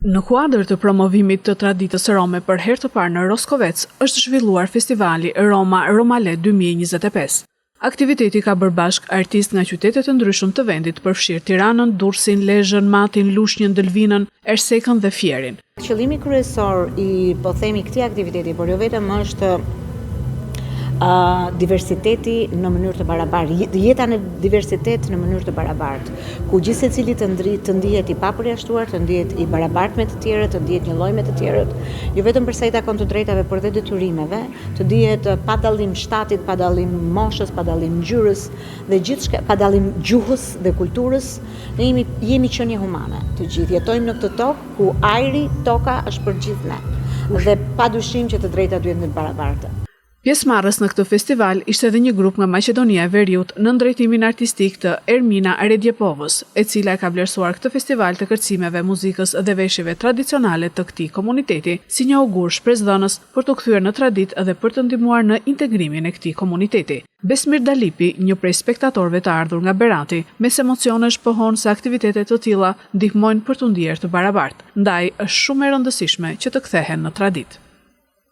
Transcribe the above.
Në kuadër të promovimit të traditës rome për herë të parë në Roskovec, është zhvilluar festivali Roma Romale 2025. Aktiviteti ka bërë bashk artistë nga qytete të ndryshëm të vendit, përfshirë Tiranën, Durrësin, Lezhën, Matin, Lushnjën, Dëlvinën, Ersekën dhe Fierin. Qëllimi kryesor i këtij aktiviteti, por jo vetëm, është diversiteti në mënyrë të barabartë, jeta në diversitet në mënyrë të barabartë, ku gjithë secili të ndihet i papërjashtuar, të ndihet i barabartë me të tjerët, të ndihet një lloj me të tjerët, jo vetëm për sa i takon të drejtave, por edhe detyrimeve, të ndihet pa dallim shtatit, pa dallim moshës, pa dallim ngjyrës dhe gjithçka, pa dallim gjuhës dhe kulturës. Ne jemi qenie humane, të gjithë jetojmë në këtë tokë ku ajri, toka është për gjithë ne. Dhe padyshim që të drejtat duhet të barabarta. Pjesëmarrës në këtë festival ishte edhe një grup nga Maqedonia e Veriut në drejtimin artistik të Ermina Redjepovës, e cila e ka vlerësuar këtë festival të kërcimeve, muzikës dhe veshjeve tradicionale të këtij komuniteti, si një augur shpresdhënës për të kthyer në traditë dhe për të ndihmuar në integrimin e këtij komuniteti. Besmir Dalipi, një prej spektatorëve të ardhur nga Berati, mes emocionesh pohon se aktivitetet të tilla ndihmojnë për të ndier të barabartë, ndaj është shumë e rëndësishme që të kthehen në traditë.